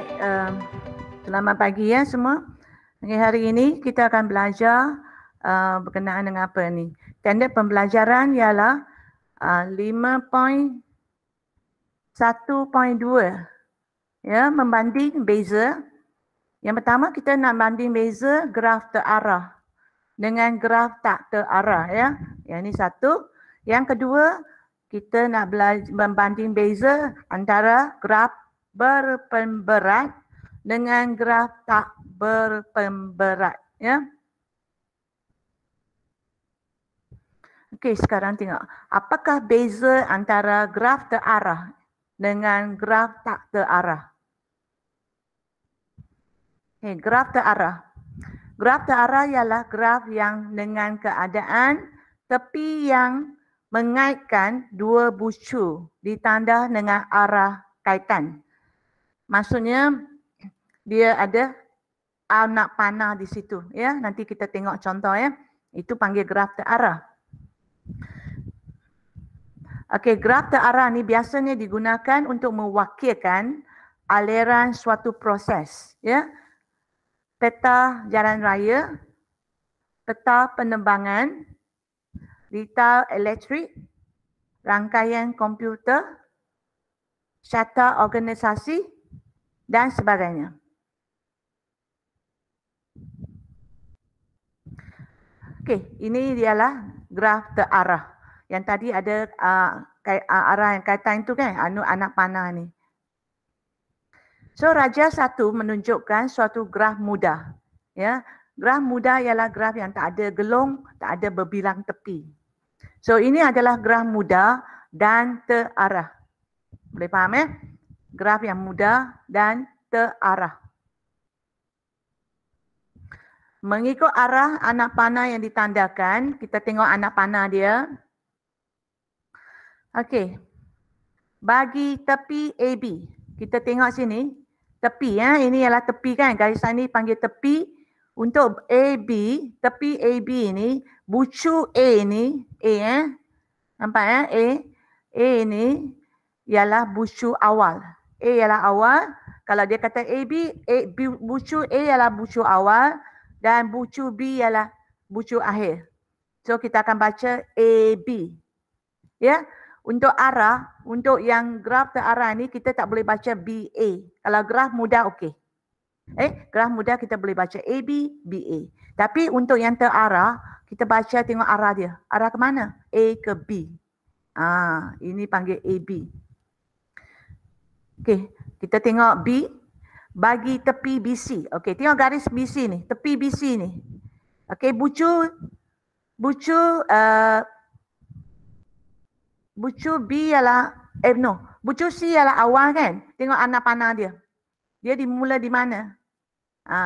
Baik, selamat pagi ya semua. Okay, hari ini kita akan belajar berkenaan dengan apa ni. Standard pembelajaran ialah 5.1.2 ya, membanding beza. Yang pertama kita nak banding beza graf terarah dengan graf tak terarah ya. Yang ini satu. Yang kedua, kita nak belajar membanding beza antara graf berpemberat dengan graf tak berpemberat ya. Okey, sekarang tengok apakah beza antara graf terarah dengan graf tak terarah. Okey, graf terarah. Graf terarah ialah graf yang dengan keadaan tepi yang mengaitkan dua bucu ditanda dengan arah kaitan. Maksudnya dia ada anak panah di situ ya. Nanti kita tengok contoh ya. Itu panggil graf terarah. Okey, graf terarah ni biasanya digunakan untuk mewakilkan aliran suatu proses ya. Peta jalan raya, peta penerbangan, retail elektrik, rangkaian komputer, syata organisasi dan sebagainya. Okey, ini ialah graf terarah. Yang tadi ada arah yang kaitan itu kan, anak panah ni. So raja satu menunjukkan suatu graf mudah. Ya, graf mudah ialah graf yang tak ada gelung, tak ada berbilang tepi. So ini adalah graf mudah dan terarah. Boleh faham ya? Graf yang mudah dan terarah. Mengikut arah anak panah yang ditandakan, kita tengok anak panah dia. Okey. Bagi tepi AB, kita tengok sini, tepi ya, ini ialah tepi kan, garisan ni panggil tepi. Untuk AB, tepi AB ni, bucu A ni, A ya. Nampak ya, A. A ni ialah bucu awal. A ialah awal. Kalau dia kata AB, bucu A ialah bucu awal dan bucu B ialah bucu akhir. So kita akan baca AB. Ya. Untuk arah, untuk yang graf terarah ni kita tak boleh baca BA. Kalau graf mudah okey. Graf mudah kita boleh baca AB, BA. Tapi untuk yang terarah, kita baca tengok arah dia. Arah ke mana? A ke B. Ini panggil AB. Okey, kita tengok B. Bagi tepi BC. Okey, tengok garis BC ni, tepi BC ni. Okey, bucu B ialah bucu C ialah awal kan? Tengok anak panah dia. Dia dimula di mana?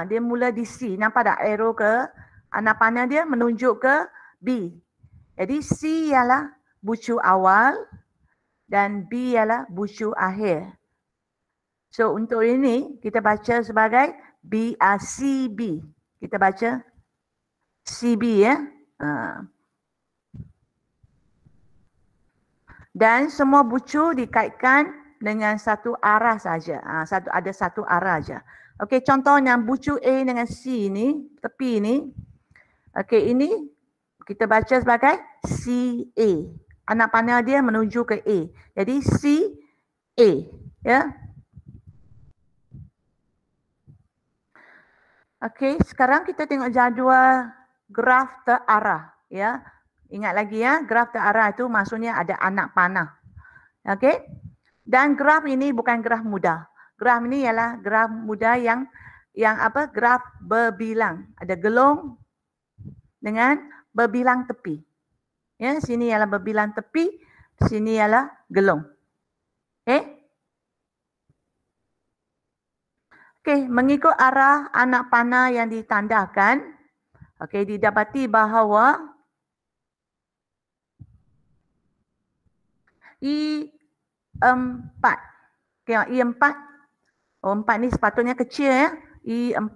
Dia mula di C. Nampak tak arrow ke anak panah dia menunjuk ke B. Jadi C ialah bucu awal dan B ialah bucu akhir. So untuk ini kita baca sebagai CB. Kita baca CB ya. Dan semua bucu dikaitkan dengan satu arah saja. Ada satu arah saja. Okey, contohnya bucu A dengan C ni, tepi ni. Okey, ini kita baca sebagai CA. Anak panah dia menuju ke A. Jadi CA, ya. Okey, sekarang kita tengok jadual graf terarah, ya. Ingat lagi ya, graf terarah itu maksudnya ada anak panah. Okey? Dan graf ini bukan graf mudah. Graf ini ialah graf mudah yang graf berbilang. Ada gelung dengan berbilang tepi. Ya, sini ialah berbilang tepi, sini ialah gelung. Okey? Okey, mengikut arah anak panah yang ditandakan, okey, didapati bahawa I4. Tengok I4. Oh, 4 ni sepatutnya kecil ya. I4.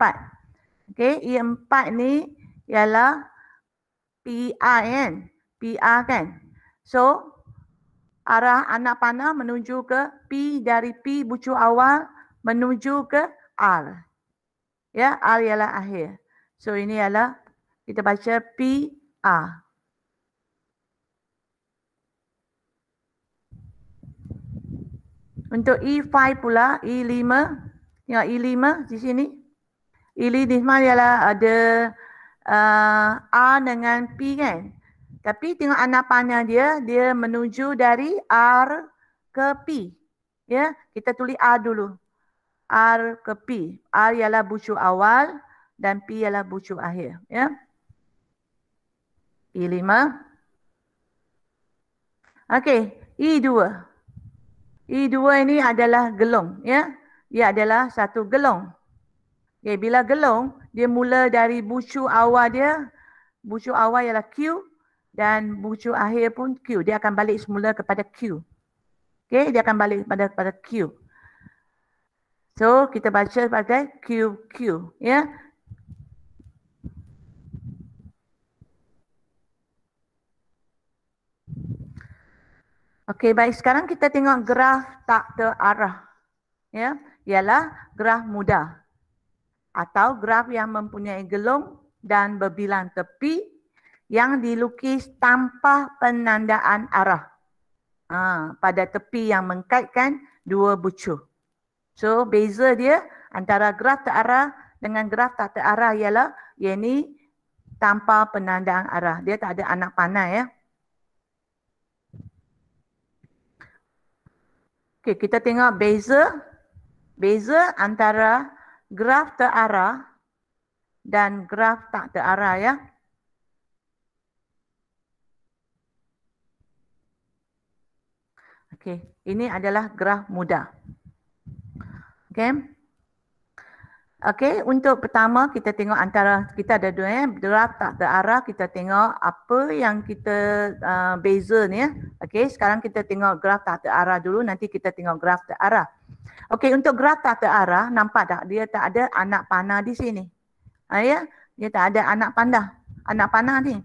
Okey, I4 ni ialah PR kan. PR kan. So, arah anak panah menuju ke P dari P bucu awal menuju ke R. Ya, R ialah akhir. So ini ialah kita baca P R. Untuk E5 pula, E5, tengok E5 di sini. E5 ialah ada R dengan P kan. Tapi tengok anak panah dia, dia menuju dari R ke P. Ya, kita tulis R dulu. R ke P. R ialah bucu awal dan P ialah bucu akhir. Ya. E5. Okey, E2. E2 ini adalah gelung. Ya. Ia adalah satu gelung. Okay, bila gelung, dia mula dari bucu awal dia. Bucu awal ialah Q dan bucu akhir pun Q. Dia akan balik semula kepada Q. Okay, dia akan balik kepada Q. So, kita baca sebagai QQ. Ya. Okey, baik. Sekarang kita tengok graf tak terarah. Ya, ialah graf mudah. Atau graf yang mempunyai gelung dan berbilang tepi yang dilukis tanpa penandaan arah. Pada tepi yang mengkaitkan dua bucu. So, beza dia antara graf terarah dengan graf tak terarah ialah yang ni tanpa penandaan arah. Dia tak ada anak panah ya. Okey, kita tengok beza antara graf terarah dan graf tak terarah ya. Okey, ini adalah graf mudah. Okey. Okey, untuk pertama kita tengok antara kita ada dua ya, graf tak terarah, kita tengok apa yang kita beza ni ya. Okey, sekarang kita tengok graf tak terarah dulu, nanti kita tengok graf terarah. Okey, untuk graf tak terarah, nampak tak dia tak ada anak panah di sini. Ya, dia tak ada anak panah ni.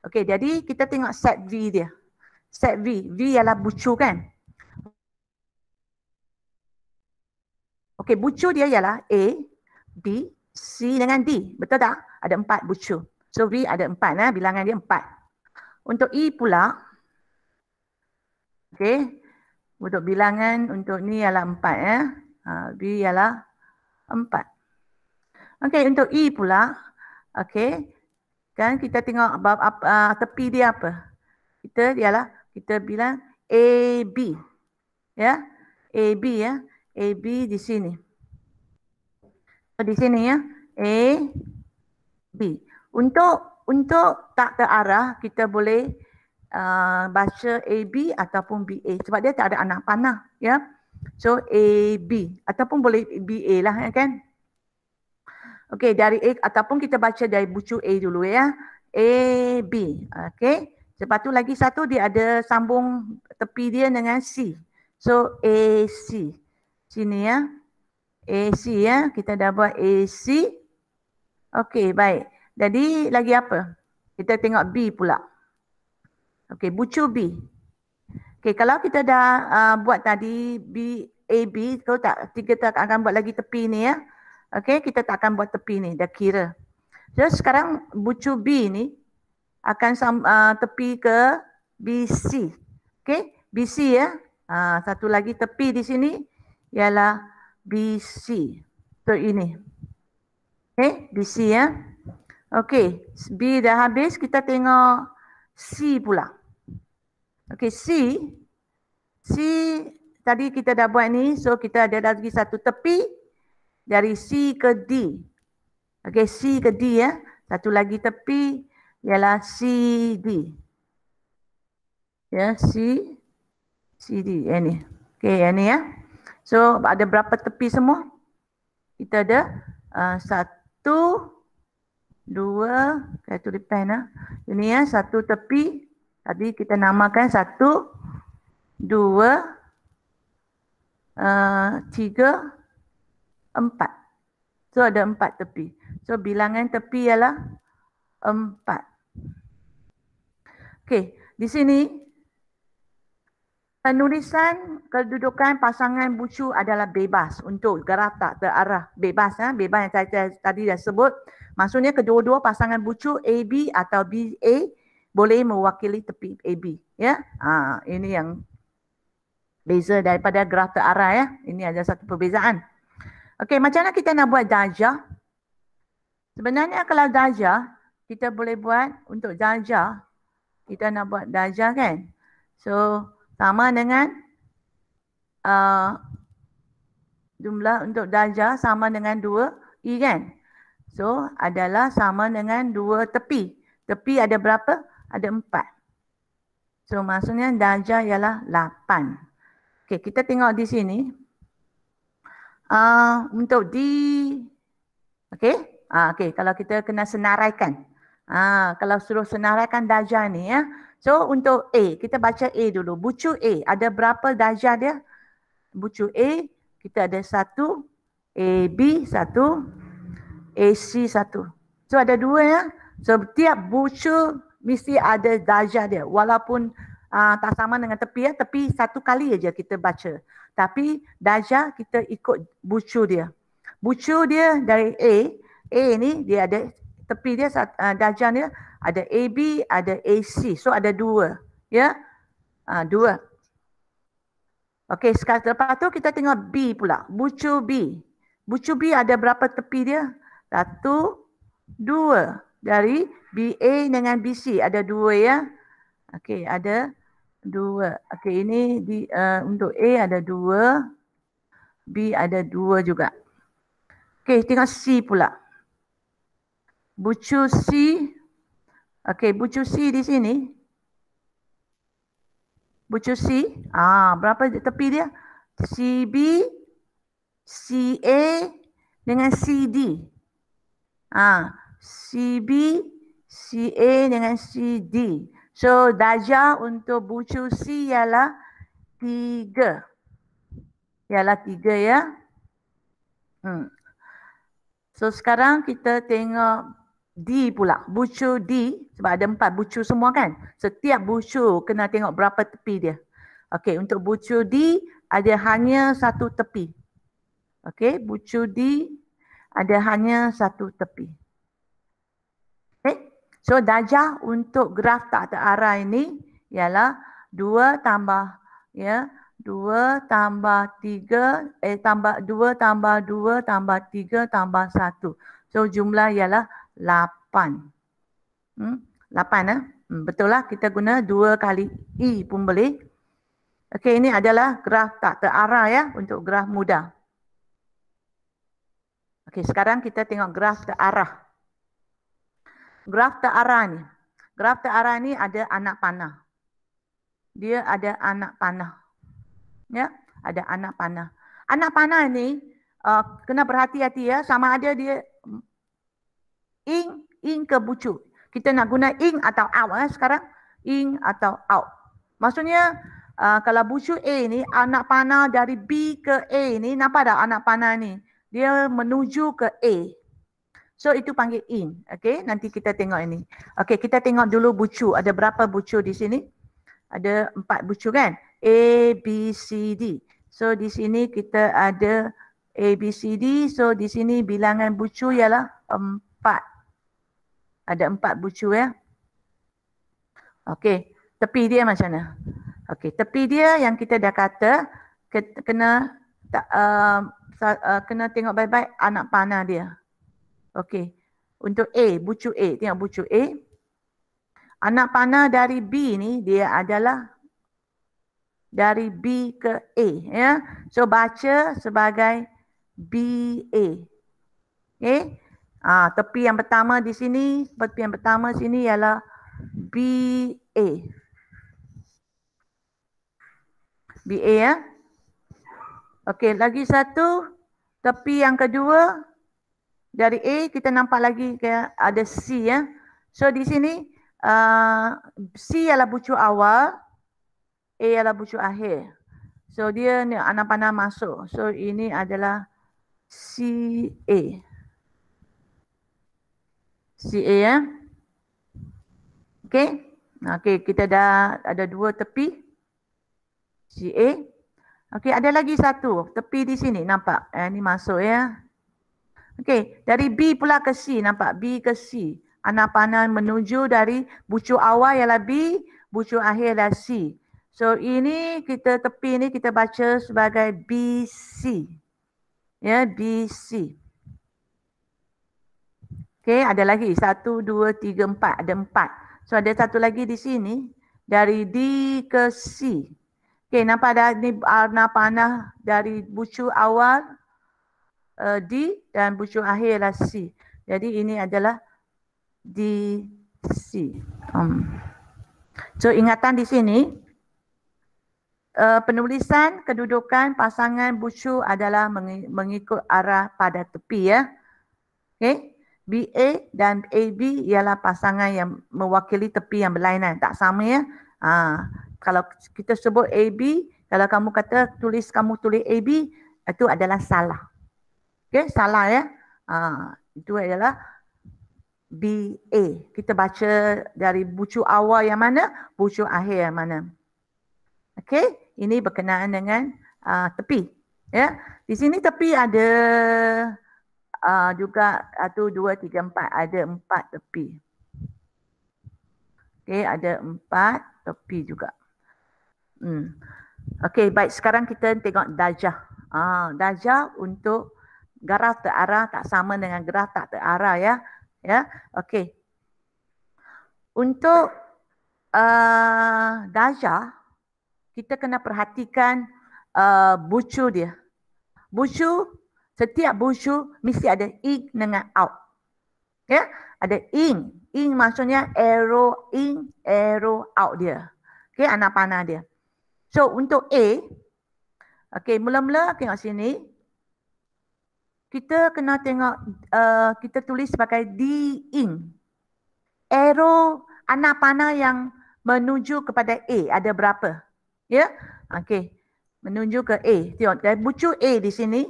Okey, jadi kita tengok set V dia. Set V ialah bucu kan? Okey, bucu dia ialah A, B, C dengan D. Betul tak? Ada 4 bucu. So V ada 4 bilangan dia 4. Untuk E pula, okey, untuk bilangan untuk ni ialah 4 ya. V ialah 4. Okey, untuk E pula, okey, kan kita tengok tepi dia apa? Kita bilang AB. Ya. AB ya. AB di sini. Di sini ya. A, B. Untuk tak terarah, kita boleh baca AB ataupun BA. Sebab dia tak ada anak panah. Ya. So AB. Ataupun boleh BA lah kan. Okey, dari A ataupun kita baca dari bucu A dulu ya. AB. Okey. Lepas tu lagi satu dia ada sambung tepi dia dengan C. So AC. Sini ya. AC ya. Kita dah buat AC. Okey, baik. Jadi lagi apa? Kita tengok B pula. Okey, bucu B. Okey, kalau kita dah buat tadi B, AB, kalau tak, kita akan buat lagi tepi ni ya. Okey, kita tak akan buat tepi ni, dah kira. So sekarang bucu B ni akan tepi ke BC. Okey, BC ya. Satu lagi tepi di sini ialah BC. So ini. Okey, BC ya. Okey, B dah habis, kita tengok C pula. Okey, C tadi kita dah buat ni, so kita ada lagi satu tepi dari C ke D. Okey, C ke D ya. Satu lagi tepi ialah CD. Ya, CD ini. Okey, ini ya. So ada berapa tepi semua? Kita ada 1, 2, saya tulis pen Ini ya, satu tepi. Tadi kita namakan 1, 2, 3, 4. So ada 4 tepi. So bilangan tepi ialah 4. Okey, di sini Penulisan kedudukan pasangan bucu adalah bebas untuk graf tak terarah. Bebas, bebas yang saya tadi dah sebut. Maksudnya kedua-dua pasangan bucu AB atau BA boleh mewakili tepi AB. Ya, ini yang beza daripada graf terarah ya. Ini ada satu perbezaan. Okey, macam mana kita nak buat darjah? Sebenarnya kalau darjah, kita boleh buat untuk darjah. Kita nak buat darjah kan? So, sama dengan jumlah untuk darjah sama dengan 2I kan? So, adalah sama dengan 2 tepi. Tepi ada berapa? Ada 4. So, maksudnya darjah ialah 8. Okey, kita tengok di sini. Untuk di... Okey? Okey, kalau kita kena senaraikan. Kalau suruh senaraikan darjah ni ya. So, untuk A, kita baca A dulu. Bucu A, ada berapa darjah dia? Bucu A, kita ada 1, AB 1, AC 1. So ada 2 ya. So tiap bucu mesti ada darjah dia. Walaupun tak sama dengan tepi ya. Tepi satu kali aja kita baca. Tapi darjah kita ikut bucu dia. Bucu dia dari A ni dia ada tepi dia darjah dia ada AB, ada AC. So ada 2 ya. 2. Okey, sekarang lepas tu kita tengok B pula. Bucu B. Bucu B ada berapa tepi dia? 1, 2. Dari BA dengan BC ada 2 ya. Okey, ada 2. Okey, ini untuk A ada 2. B ada 2 juga. Okey, tengok C pula. Bucu C. Okey, bucu C di sini. Bucu C. Berapa tepi dia? CB, CA dengan CD. CB, CA dengan CD. So, darjah untuk bucu C ialah 3. Ialah 3 ya. So, sekarang kita tengok D pula. Bucu D, sebab ada 4 bucu semua kan. Setiap bucu kena tengok berapa tepi dia. Okey, untuk bucu D ada hanya 1 tepi. Okey, bucu D ada hanya 1 tepi. Okay. So darjah untuk graf tak terarah ini ialah 2 tambah 2 tambah 3 tambah 2 tambah 2 tambah 3 tambah 1. So jumlah ialah 8. 8 betul lah, kita guna 2 kali I pun boleh. Okey, ini adalah graf tak terarah ya untuk graf mudah. Okey, sekarang kita tengok graf terarah. Graf terarah ni. Graf terarah ni ada anak panah. Dia ada anak panah. Ya, ada anak panah. Anak panah ni kena berhati-hati ya, sama ada dia in ke bucu. Kita nak guna in atau out sekarang. In atau out. Maksudnya kalau bucu A ni anak panah dari B ke A ni, nampak tak anak panah ni? Dia menuju ke A. So itu panggil in. Okey, nanti kita tengok ini. Okey, kita tengok dulu bucu. Ada berapa bucu di sini? Ada 4 bucu kan? A, B, C, D. So di sini kita ada A, B, C, D. So di sini bilangan bucu ialah 4. Ada 4 bucu ya. Okey, tepi dia macam mana? Okey, tepi dia yang kita dah kata kena tengok baik-baik anak panah dia. Okey, untuk A, bucu A, tengok bucu A. Anak panah dari B ni dia adalah dari B ke A ya. So baca sebagai BA. Okey. Tepi yang pertama di sini, tepi yang pertama sini ialah BA. BA ya. Okey, lagi satu tepi yang kedua dari A kita nampak lagi ada C ya. So di sini C ialah bucu awal, A ialah bucu akhir. So dia ni anak panah masuk. So ini adalah CA. CA ya. Okey. Okey, kita dah ada 2 tepi. CA. Okey, ada lagi satu tepi di sini, nampak? Ini masuk ya. Okey, dari B pula ke C, nampak? B ke C. Anak panah menuju dari bucu awal ialah B, bucu akhir ialah C. So ini kita tepi ni kita baca sebagai BC. Ya, BC. Okey, ada lagi 1, 2, 3, 4. Ada 4. So ada satu lagi di sini dari D ke C. Okey, nampak ada ni anak panah dari bucu awal D dan bucu akhir ialah C. Jadi ini adalah DC. So ingatan di sini penulisan kedudukan pasangan bucu adalah mengikut arah pada tepi ya. Okey, BA dan AB ialah pasangan yang mewakili tepi yang berlainan, tak sama ya. Kalau kita sebut AB, kalau kamu kata kamu tulis AB, itu adalah salah. Okey, salah ya. Itu adalah BA. Kita baca dari bucu awal yang mana, bucu akhir yang mana. Okey, ini berkenaan dengan tepi. Ya, di sini tepi ada juga 1, 2, 3, 4. Ada 4 tepi. Okey, ada 4 tepi juga. Okey, baik. Sekarang kita tengok darjah. Darjah untuk graf terarah tak sama dengan graf tak terarah ya. Ya, okey. Untuk darjah, kita kena perhatikan bucu dia. Setiap bucu mesti ada in dengan out. Ya, ada in. In maksudnya arrow in, arrow out dia. Okey, anak panah dia. So untuk A, okey, mula-mula tengok sini. Kita kena tengok, kita tulis sebagai D in. Arrow anak panah yang menuju kepada A ada berapa? Ya, okey. Menuju ke A. Tengok, dari bucu A di sini,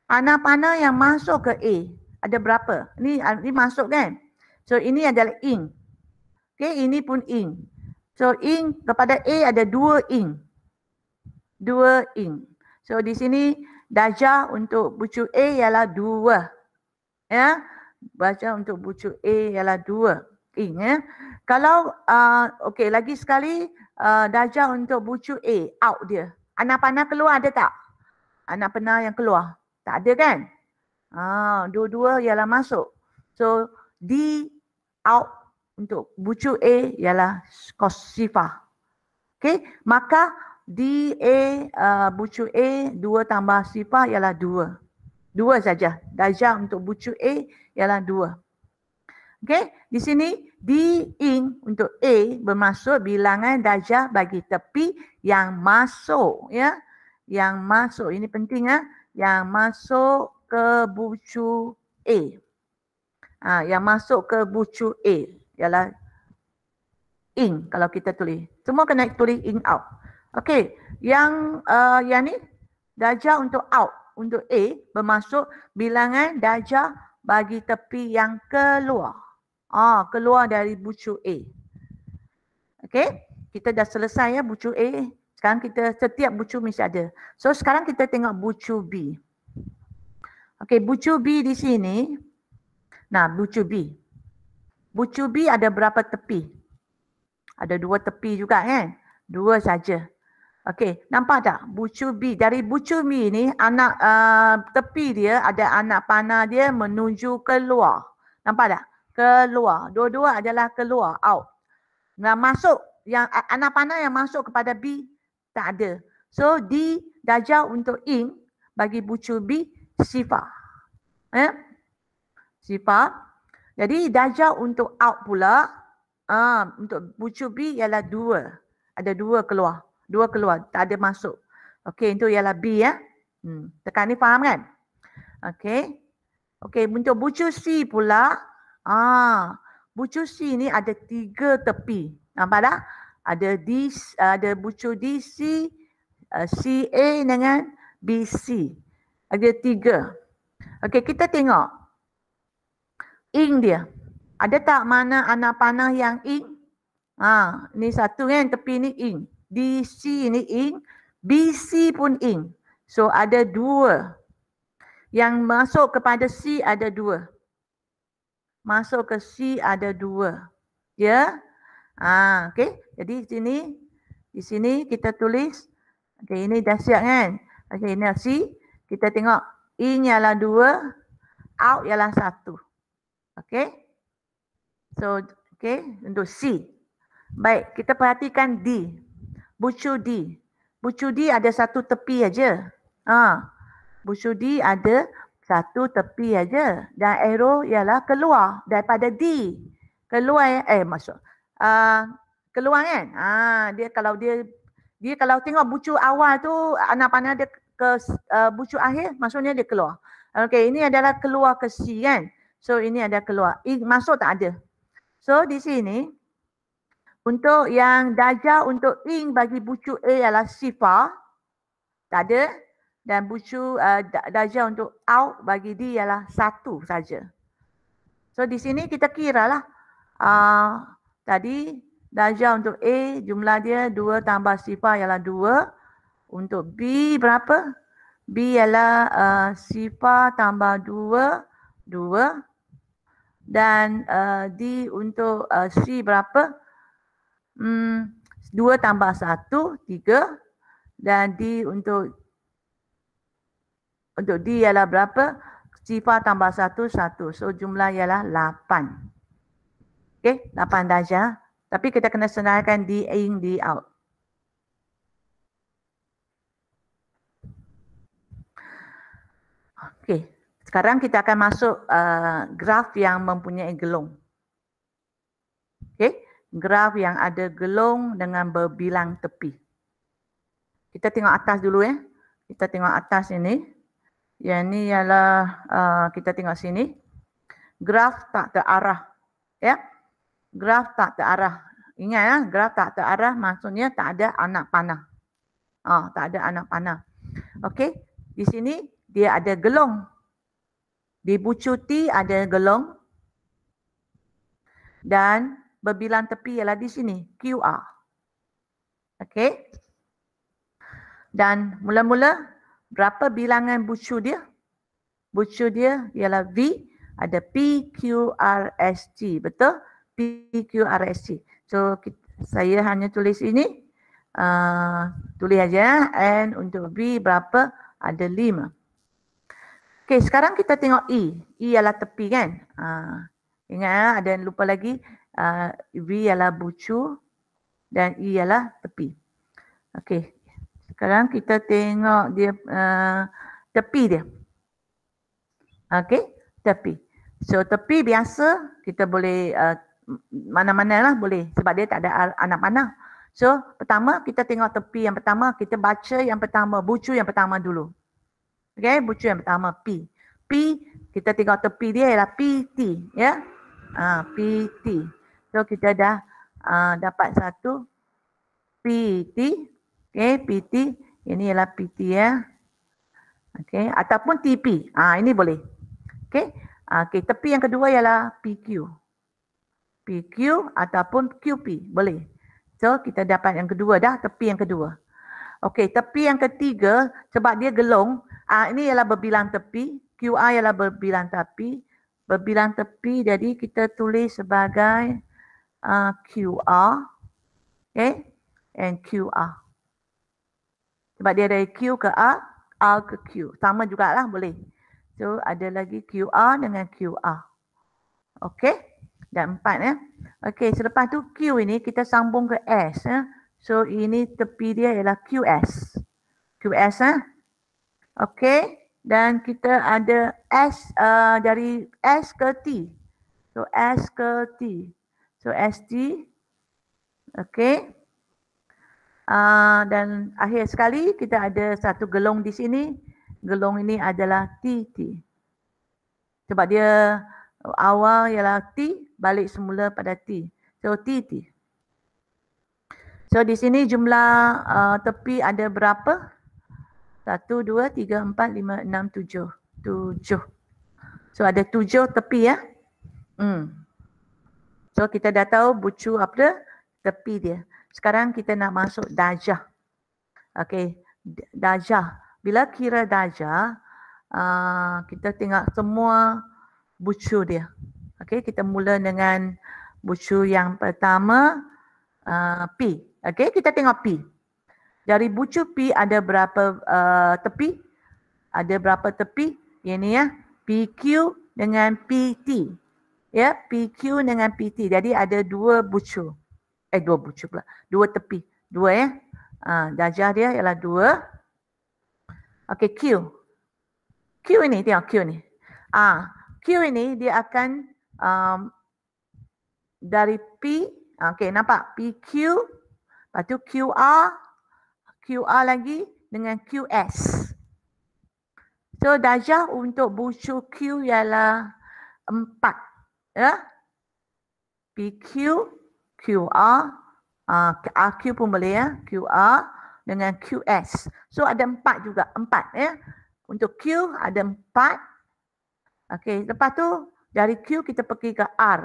anak panah yang masuk ke A ada berapa? Ini masuk kan? So ini adalah in. Okey, ini pun in. So in kepada A ada 2 in. 2 in. So di sini darjah untuk bucu A ialah 2. Ya. Baca untuk bucu A ialah 2 in ya. Kalau okey, lagi sekali darjah untuk bucu A out dia. Anak panah keluar ada tak? Anak panah yang keluar. Tak ada kan? Dua-dua ialah masuk. So D out untuk bucu A ialah sifar. Okey, maka bucu A 2 tambah sifar ialah 2. 2 saja. Darjah untuk bucu A ialah 2. Okey, di sini D in untuk A bermaksud bilangan darjah bagi tepi yang masuk ya. Yang masuk, ini penting ya. Yang masuk ke bucu A. Yang masuk ke bucu A ialah in kalau kita tulis. Semua kena tulis in out. Okey, yang ni darjah untuk out untuk A bermaksud bilangan darjah bagi tepi yang keluar. Keluar dari bucu A. Okey, kita dah selesai ya bucu A. Sekarang kita setiap bucu mesti ada. So sekarang kita tengok bucu B. Okey, bucu B di sini. Nah, bucu B. Bucu B ada berapa tepi? Ada 2 tepi juga kan? 2 saja. Okey, nampak tak? Bucu B. Dari bucu B ni anak tepi dia ada anak panah dia menuju keluar. Nampak tak? Keluar. Dua-dua adalah keluar, out. Nah, masuk yang anak panah yang masuk kepada B tak ada. So D darjah untuk in bagi bucu B sifar. Sifar. Jadi darjah untuk out pula untuk bucu B ialah 2. Ada 2 keluar. 2 keluar, tak ada masuk. Okey, itu ialah B ya. Tekan ni faham kan? Okey. Okey, untuk bucu C pula, bucu C ni ada 3 tepi. Nampak tak? Ada bucu DC, CA dengan BC. Ada 3. Okey, kita tengok. In dia. Ada tak mana anak panah yang in? Ni satu kan, tepi ni in. DC ni in, BC pun ing. So ada dua. Yang masuk kepada C ada dua. Masuk ke C ada dua. Ya. Okey. Jadi di sini kita tulis. Okey, ini dah siap kan? Okey, ini C. Kita tengok in ialah 2, out ialah 1. Okey. So, okey, untuk C. Baik, kita perhatikan D. Bucu D. Bucu D ada satu tepi aja. Bucu D ada satu tepi aja. Dan arrow ialah keluar daripada D. Keluar, masuk. Keluar kan? Dia kalau tengok bucu awal tu anak panah dia ke bucu akhir, maksudnya dia keluar. Okey, ini adalah keluar ke C kan? So ini ada keluar. Masuk tak ada. So di sini untuk yang darjah untuk ing bagi bucu A ialah sifar. Tak ada. Dan bucu darjah untuk out bagi D ialah 1 saja. So di sini kita kiralah tadi darjah untuk A jumlah dia 2 tambah sifar ialah 2. Untuk B berapa? B ialah sifar tambah 2, 2. Dan D untuk C berapa? 2 tambah 1, 3. Dan D untuk D ialah berapa? Sifar tambah 1, 1. So jumlah ialah 8. Okey, 8 darjah. Tapi kita kena senaraikan D in, D out. Okey, sekarang kita akan masuk graf yang mempunyai gelung. Okey, graf yang ada gelung dengan berbilang tepi. Kita tengok atas dulu ya. Kita tengok atas ini. Yang ni ialah kita tengok sini. Graf tak terarah. Ya. Graf tak terarah. Ingat ya, graf tak terarah maksudnya tak ada anak panah. Tak ada anak panah. Okey, di sini dia ada gelung. Di bucu T ada gelung. Dan berbilang tepi ialah di sini, QR. Okey. Dan mula-mula berapa bilangan bucu dia? Bucu dia ialah V, ada P, Q, R, S, T. Betul? P, Q, R, S, T. So saya hanya tulis ini. Tulis aja. And untuk V berapa? Ada 5. Okey, sekarang kita tengok E. E ialah tepi kan? Ingat ya, ada yang lupa lagi. V ialah bucu dan E ialah tepi. Okey. Sekarang kita tengok dia tepi dia. Okey, tepi. So tepi biasa kita boleh mana-mana lah boleh sebab dia tak ada anak panah. So pertama kita tengok tepi yang pertama, kita baca yang pertama, bucu yang pertama dulu. Okey, bucu yang pertama P. P kita tengok tepi dia ialah PT ya. PT. So kita dah dapat satu PT. Okey, PT. Ini ialah PT ya. Okey, ataupun TP. Ini boleh. Okey. Okey, tepi yang kedua ialah PQ. PQ ataupun QP. Boleh. So, kita dapat yang kedua dah, tepi yang kedua. Okey, tepi yang ketiga, sebab dia gelung. Ini ialah berbilang tepi. QR ialah berbilang tepi. Berbilang tepi, jadi kita tulis sebagai QR. Okey. And QR. Sebab dia dari Q ke A, R ke Q. Sama jugalah boleh. So ada lagi QR dengan QR. Okey. Dan 4 ya. Okey, selepas tu Q ini kita sambung ke S ya. So ini tepi dia ialah QS. QS ya. Okey. Dan kita ada S dari S ke T. So S ke T. So ST. Okey. Dan akhir sekali kita ada satu gelung di sini. Gelung ini adalah TT. Sebab dia awal ialah T, balik semula pada T. So TT. So di sini jumlah tepi ada berapa? 1, 2, 3, 4, 5, 6, 7. 7. So ada 7 tepi ya. So kita dah tahu bucu apa? Tepi dia. Sekarang kita nak masuk darjah. Okey, darjah. Bila kira darjah, kita tengok semua bucu dia. Okey, kita mula dengan bucu yang pertama, P. Okey, kita tengok P. Dari bucu P ada berapa tepi? Ada berapa tepi? Ini ya, PQ dengan PT. Ya, PQ dengan PT. Jadi ada dua bucu. Dua bucu pula. Dua tepi. Dua ya. Darjah dia ialah dua. Okey, Q. Q ini, tengok Q ni. Q ini dia akan dari P, okey nampak? PQ, lepas tu QR lagi dengan QS. So darjah untuk bucu Q ialah 4. Ya. PQ, QR, RQ pun boleh ya. QR dengan QS. So ada 4 juga. 4 ya. Untuk Q ada 4. Okey, lepas tu dari Q kita pergi ke R.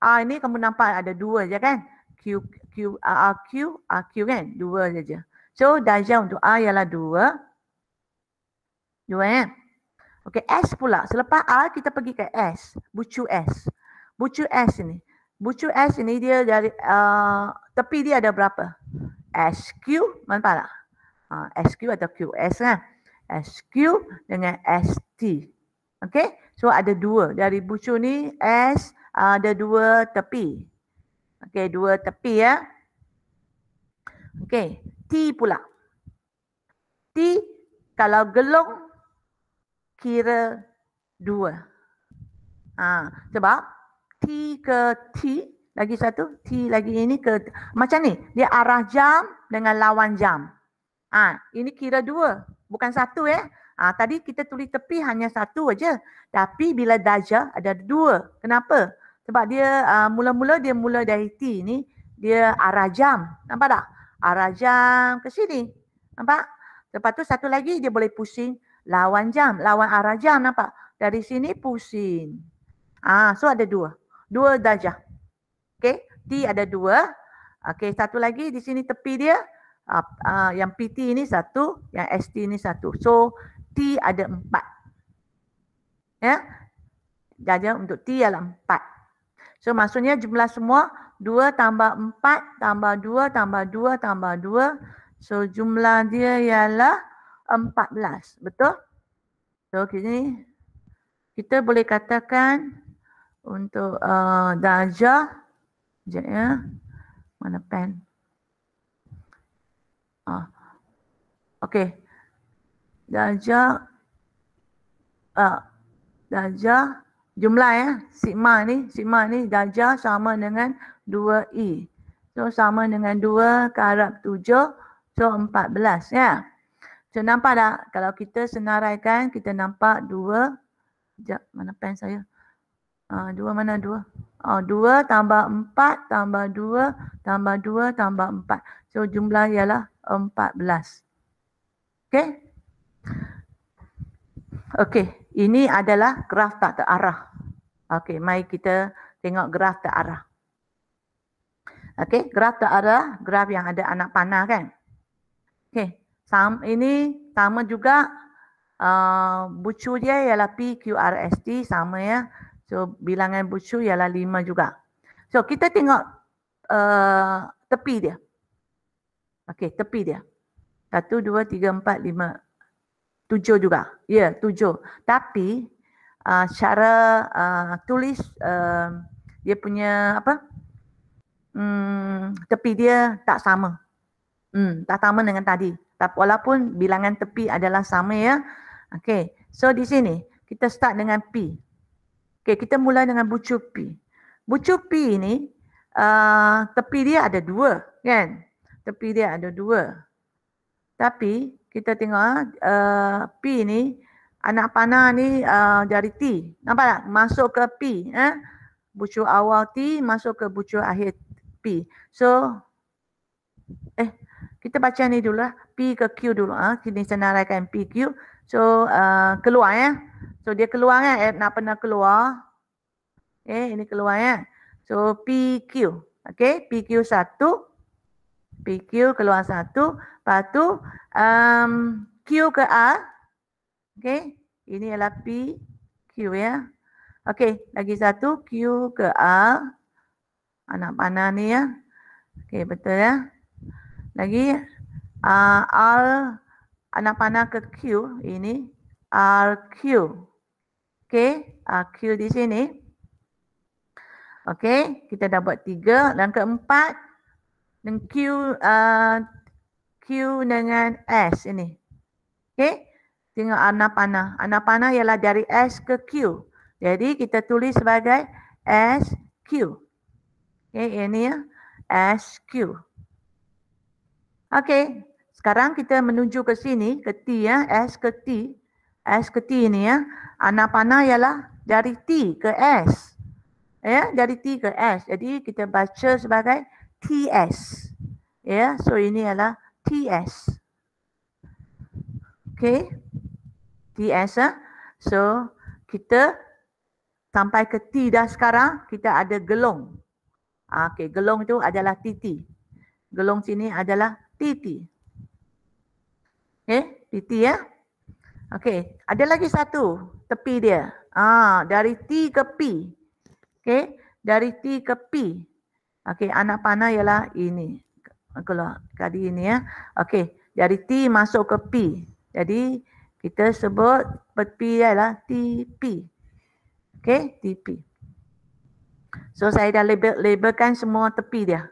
R ini kamu nampak ada 2 je kan? RQ kan? 2 saja. So darjah untuk R ialah 2. 2 ya. Okey, S pula. Selepas R kita pergi ke S. Bucu S. Bucu S ini. Bucu S ini dia dari tepi dia ada berapa? SQ, nampak tak? SQ atau QS kan? SQ dengan ST. Okey, so ada 2. Dari bucu ni S ada 2 tepi. Okey, 2 tepi ya. Okey, T pula. T kalau gelung kira 2. Sebab T ke T, lagi satu, T lagi ini ke, macam ni, dia arah jam dengan lawan jam. Ini kira 2, bukan 1 ya. Tadi kita tulis tepi hanya 1 aja. Tapi bila darjah ada 2. Kenapa? Sebab dia mula-mula dia mula dari T ni, dia arah jam. Nampak tak? Arah jam ke sini. Nampak? Lepas tu satu lagi dia boleh pusing lawan jam, lawan arah jam, nampak? Dari sini pusing. So ada 2. 2 darjah. Okey, T ada 2. Okey, satu lagi di sini tepi dia. Yang PT ini 1, yang ST ini 1. So T ada 4. Ya. Darjah untuk T adalah 4. So maksudnya jumlah semua 2 tambah 4 tambah 2 tambah 2 tambah 2. So jumlah dia ialah 14. Betul? So kini kita boleh katakan untuk darjah, sekejap ya. Mana pen? Okey. Darjah jumlah ya, sigma ni darjah sama dengan 2E. So sama dengan 2 darab 7, so 14 ya. So nampak tak? Kalau kita senaraikan, kita nampak 2. Sekejap, mana pen saya? 2 mana 2? 2 tambah 4 tambah 2 tambah 2 tambah 4. So jumlah ialah 14. Okey? Okey, ini adalah graf tak terarah. Okey, mari kita tengok graf terarah. Okey, graf terarah, graf yang ada anak panah kan? Okey, ini sama juga bucu dia ialah PQRST, sama ya. So bilangan bucu ialah 5 juga. So kita tengok tepi dia. Okey, tepi dia. 1, 2, 3, 4, 5, 7 juga. Ya, 7. Tapi cara tulis dia punya apa? Tepi dia tak sama. Tak sama dengan tadi. Tapi walaupun bilangan tepi adalah sama ya. Okey. So di sini kita start dengan P. Okey, kita mula dengan bucu P. Bucu P ini tepi dia ada 2 kan? Tepi dia ada 2. Tapi kita tengok P ni, anak panah ni dari T. Nampak tak? Masuk ke P. Bucu awal T masuk ke bucu akhir P. So, kita baca ni dulu lah. P ke Q dulu. Sini senaraikan P, Q. So, keluar ya. So, dia keluar kan? Nak pernah keluar. Ini keluar ya. So, PQ. Okay, PQ 1. PQ keluar 1. Lepas tu Q ke R. Okey. Ini adalah PQ ya. Okey. Lagi satu Q ke R. Anak panah ni ya. Okey, betul ya. Lagi R anak panah ke Q. Ini RQ. Okey. RQ di sini. Okey. Kita dah buat 3. Dan keempat. Dan Q dengan S ini. Okey. Tengok anak panah. Anak panah ialah dari S ke Q. Jadi kita tulis sebagai SQ. Okey, ini ya. SQ. Okey. Sekarang kita menuju ke sini, ke T ya. S ke T. S ke T ini ya. Anak panah ialah dari T ke S. Ya, dari T ke S. Jadi kita baca sebagai TS. Ya, so ini adalah TS. Okey. TS ya. So kita sampai ke T dah sekarang, kita ada gelong. Okey, gelong itu adalah TT. Gelong sini adalah TT. Okey, TT ya. Okey, ada lagi satu tepi dia. Dari T ke P. Okey, dari T ke P. Okey, anak panah ialah ini. Kalau tadi ini ya. Okey, dari T masuk ke P. Jadi kita sebut tepi dia adalah TP. Okey, TP. So saya dah labelkan semua tepi dia.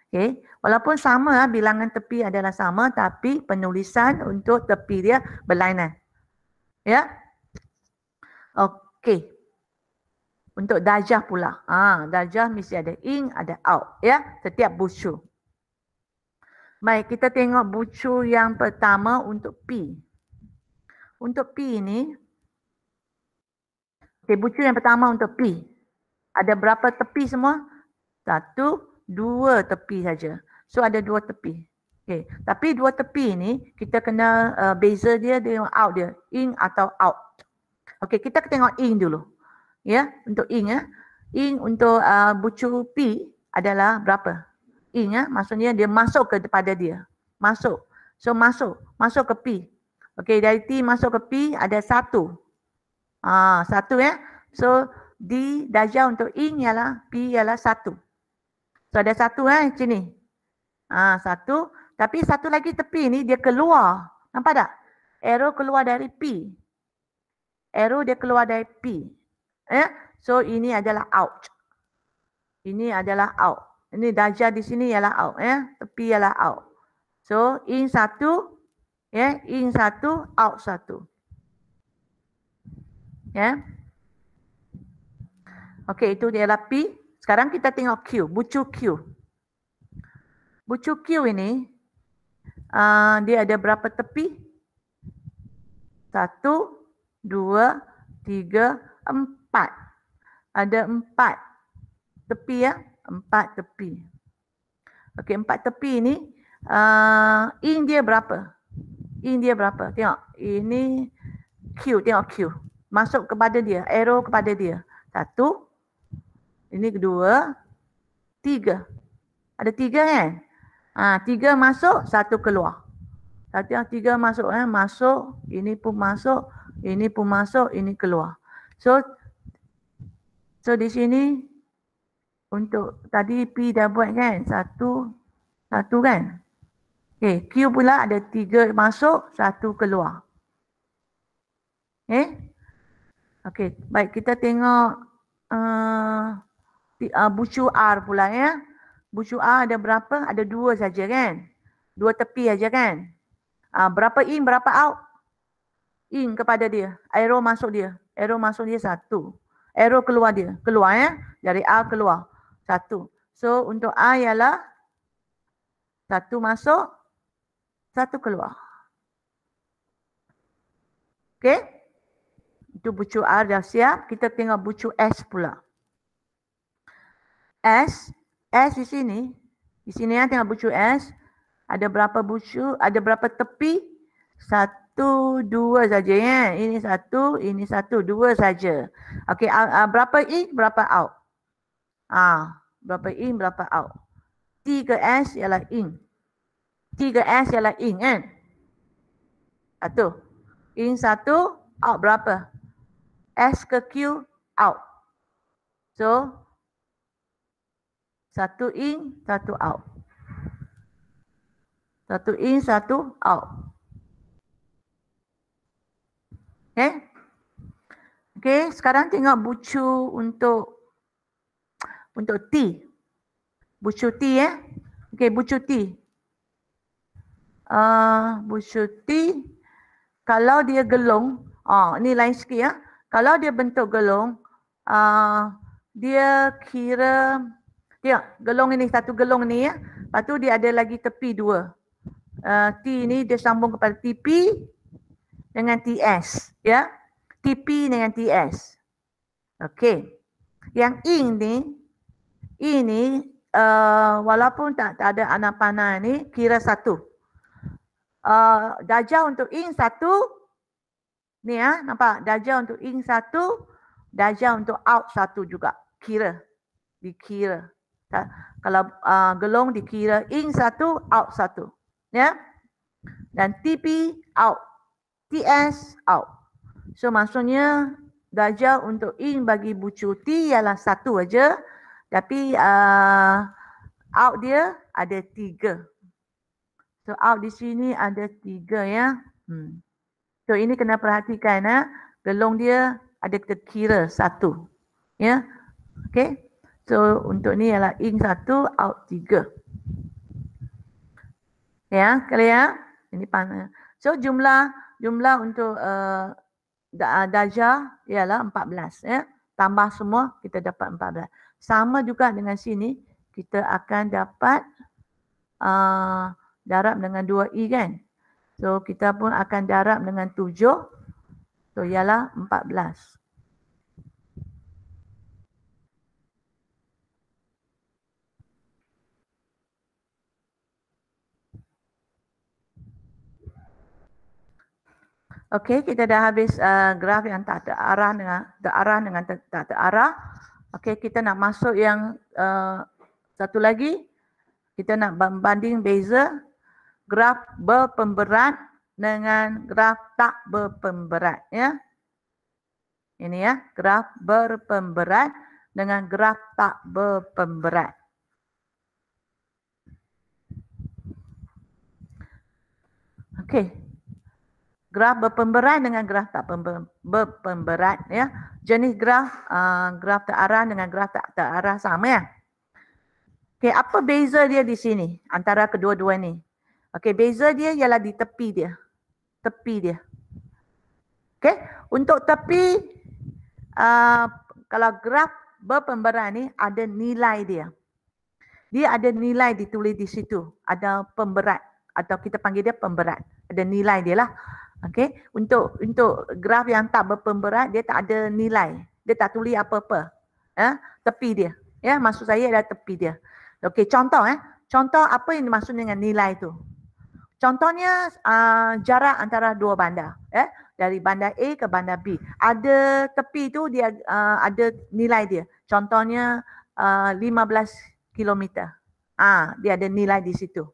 Okey, walaupun sama bilangan tepi adalah sama tapi penulisan untuk tepi dia berlainan. Ya. Okey. Untuk darjah pula. Darjah mesti ada in, ada out ya, setiap bucu. Baik, kita tengok bucu yang pertama untuk P. Untuk P ini, okay, bucu yang pertama untuk P. Ada berapa tepi semua? 1, 2 tepi saja. So ada 2 tepi. Okay. Tapi 2 tepi ini kita kena beza dia dengan out dia. In atau out. Okay, kita tengok in dulu. Ya, untuk in ya. In untuk bucu P adalah berapa? In ya, maksudnya dia masuk kepada dia. Masuk. So masuk ke P. Okey, dari T masuk ke P ada 1. 1 ya. So D darjah untuk in ialah P ialah 1. So ada 1 macam ni. 1. Tapi satu lagi tepi ni dia keluar. Nampak tak? Arrow keluar dari P. Arrow dia keluar dari P. Ya. So ini adalah out. Ini adalah out. Ini darjah di sini ialah out ya. Tepi ialah out. So in 1. Ya, in 1, out 1. Ya. Okey, itu dia adalah P. Sekarang kita tengok Q, bucu Q. Bucu Q ini dia ada berapa tepi? 1, 2, 3, 4. Ada 4 tepi ya, 4 tepi. Okey, 4 tepi ini in dia berapa? In dia berapa? Tengok. Ini Q. Tengok Q. Masuk kepada dia. Arrow kepada dia. 1. Ini kedua. 3. Ada 3 kan? 3 masuk, 1 keluar. 3 masuk. Masuk. Ini pun masuk. Ini pun masuk. Ini keluar. So di sini untuk tadi P dah buat kan? 1 kan? Okay, Q pula ada 3 masuk, 1 keluar. Okay, baik kita tengok bucu R pula ya. Bucu R ada berapa? Ada 2 saja kan? 2 tepi saja kan? Berapa in, berapa out? In kepada dia. Arrow masuk dia. Arrow masuk dia 1. Arrow keluar dia. Keluar ya. Dari R keluar. 1. So untuk R ialah 1 masuk. 1 keluar. Okey. Itu bucu R dah siap. Kita tengok bucu S pula. S di sini. Di sini ya, tengok bucu S. Ada berapa bucu? Ada berapa tepi? 1, 2 saja ya. Ini 1, ini 1, 2 saja. Okey, berapa in, berapa out? Berapa in, berapa out? T ke S ialah in. 3S ialah in kan? Satu. In 1, out berapa? S ke Q, out. So, 1 in, 1 out. 1 in, 1 out. Okay? Okay, sekarang tengok bucu untuk T. Bucu T Okay, bucu T. Bucu T, kalau dia gelung, ni lain sikit ya. Kalau dia bentuk gelung, dia kira, tengok gelung ini, satu gelung ni ya. Lepas tu dia ada lagi tepi 2. T ni dia sambung kepada TP dengan TS ya. TP dengan TS. Okey. Yang ini walaupun tak ada anak panah ni kira 1. Darjah untuk in 1 ni ya, nampak? Darjah untuk in 1, darjah untuk out 1 juga. Dikira. Kalau gelung dikira in 1, out 1. Ya. Dan TP out. TS out. So maksudnya darjah untuk in bagi bucu T ialah 1 aja. Tapi out dia ada 3. So out di sini ada 3 ya. So ini kena perhatikan gelung dia ada terkira 1. Ya. Okay. So untuk ni ialah in 1, out 3. Ya, clear? Ini panah. So jumlah untuk darjah ialah 14 ya. Tambah semua kita dapat 14. Sama juga dengan sini kita akan dapat darab dengan 2i kan. So kita pun akan darab dengan 7. So ialah 14. Okey, kita dah habis graf yang tak terarah dengan tak terarah. Okey, kita nak masuk yang satu lagi. Kita nak banding beza graf berpemberat dengan graf tak berpemberat ya. Ini ya, graf berpemberat dengan graf tak berpemberat. Okey. Graf berpemberat dengan graf tak berpemberat ya. Jenis graf terarah dengan graf tak terarah sama ya. Okey, apa beza dia di sini antara kedua-dua ni? Okey, beza dia ialah di tepi dia. Okey, untuk tepi kalau graf berpemberat ni ada nilai dia. Dia ada nilai ditulis di situ, ada pemberat atau kita panggil dia pemberat. Ada nilai dia lah. Okey, untuk graf yang tak berpemberat dia tak ada nilai. Dia tak tulis apa-apa. Tepi dia. Ya, maksud saya adalah tepi dia. Okey, contoh Contoh apa yang dimaksud dengan nilai itu? Contohnya jarak antara dua bandar, dari bandar A ke bandar B. Ada tepi tu dia ada nilai dia. Contohnya 15 kilometer. Dia ada nilai di situ.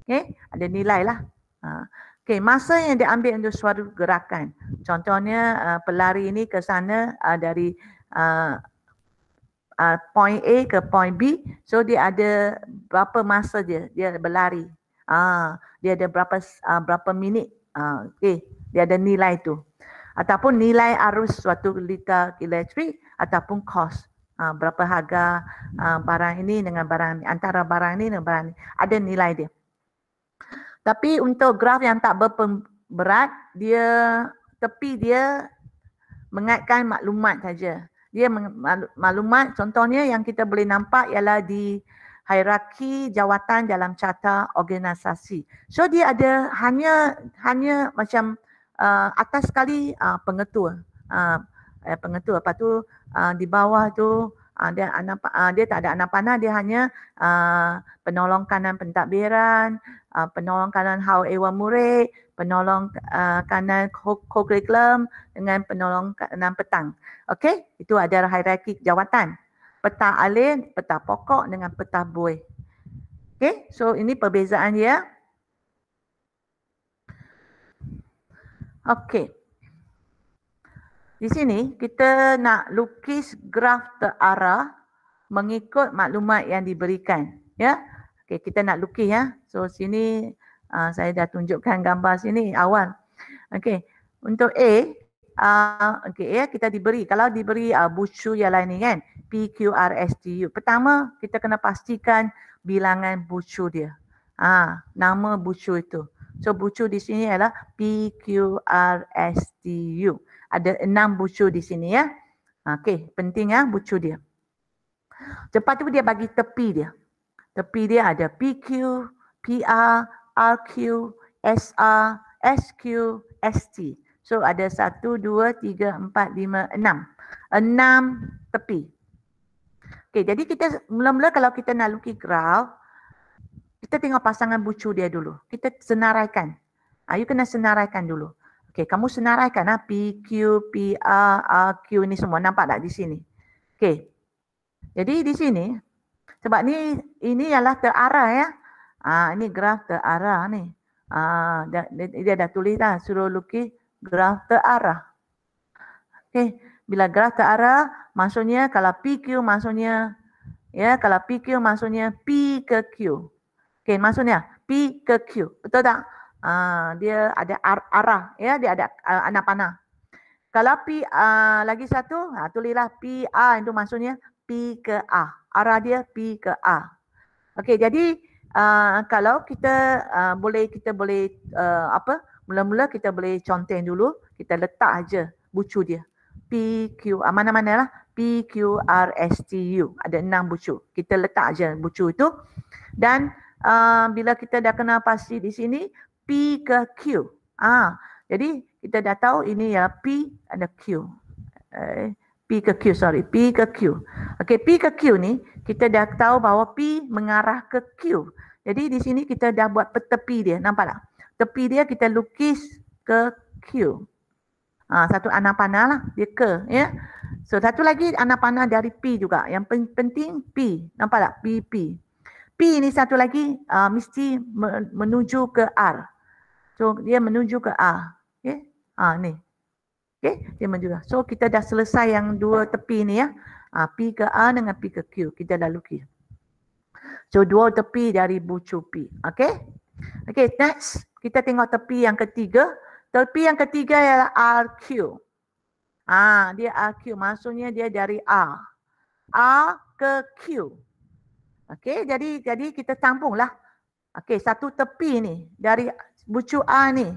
Okey, ada nilai lah. Okey, masa yang diambil untuk suatu gerakan. Contohnya pelari ini ke sana dari point A ke point B. So dia ada berapa masa dia berlari. Dia ada berapa minit. Okey, dia ada nilai tu. Ataupun nilai arus suatu liter elektrik ataupun kos. Berapa harga barang ini dengan barang ini, antara barang ini dengan barang ini. Ada nilai dia. Tapi untuk graf yang tak berpemberat, tepi dia mengaitkan maklumat saja. Dia maklumat, contohnya yang kita boleh nampak ialah di hierarki jawatan dalam carta organisasi. So dia ada hanya macam atas sekali pengetua. Pengetua. Lepas tu di bawah tu dia tak ada anak panah, dia hanya penolong kanan pentadbiran, penolong kanan hau ewan murid, penolong kanan co-curriculum dengan penolong kanan petang. Okey, itu adalah hierarki jawatan. Peta alin, peta pokok dengan peta buih. Okey, so ini perbezaan dia. Okey. Di sini kita nak lukis graf terarah mengikut maklumat yang diberikan. Ya. Okey, kita nak lukis ya. So sini saya dah tunjukkan gambar sini awal. Okey. Untuk A, okey ya, kita diberi, kalau diberi bucu yang lain ni kan, PQRSTU. Pertama, kita kena pastikan bilangan bucu dia. Nama bucu itu. So bucu di sini adalah PQRSTU. Ada 6 bucu di sini ya. Okey, penting ya bucu dia. Lepas tu dia bagi tepi dia. Tepi dia ada PQ, PR, RQ, SR, SQ, ST. So ada 1, 2, 3, 4, 5, 6. 6 tepi. Okey, jadi kita mula-mula kalau kita nak lukis graf, kita tengok pasangan bucu dia dulu. Kita senaraikan. You kena senaraikan dulu. Okey, kamu senaraikan PQ, PR, RQ ni semua. Nampak tak di sini? Okey. Jadi di sini, sebab ni ini ialah terarah ya. Ini graf terarah ni. Dia dah tulis dah, suruh lukis graf terarah. Okey, bila graf terarah maksudnya kalau PQ maksudnya ya, kalau PQ maksudnya P ke Q. Okey, maksudnya P ke Q. Betul tak? Dia ada arah ya, dia ada anak panah. Kalau P lagi satu, tulislah PR itu maksudnya P ke A. Arah dia P ke A. Okey, jadi kalau kita kita boleh mula-mula kita boleh conteng dulu, kita letak aja bucu dia. PQ, mana-mana lah, PQRSTU. Ada 6 bucu. Kita letak aja bucu itu. Dan bila kita dah kena pasti di sini, P ke Q. Jadi kita dah tahu ini ya P ada Q. P ke Q, sorry. P ke Q. Okey, P ke Q ni, kita dah tahu bahawa P mengarah ke Q. Jadi di sini kita dah buat tepi dia, nampak tak? Tepi dia kita lukis ke Q. Satu anak panah lah, dia ke, ya. So satu lagi anak panah dari P juga. Yang penting P, nampak tak? P. P ni satu lagi mesti menuju ke R. So dia menuju ke A. Okay? Ni. Okay? Dia menuju. So kita dah selesai yang 2 tepi ni ya. P ke A dengan P ke Q. Kita dah lukis. So 2 tepi dari bucu P. Okay? Okay, next. Kita tengok tepi yang ketiga. Tepi yang ketiga ialah RQ. Dia RQ. Maksudnya dia dari A. A ke Q. Okey, jadi kita sambunglah. Okey, satu tepi ni dari bucu A ni.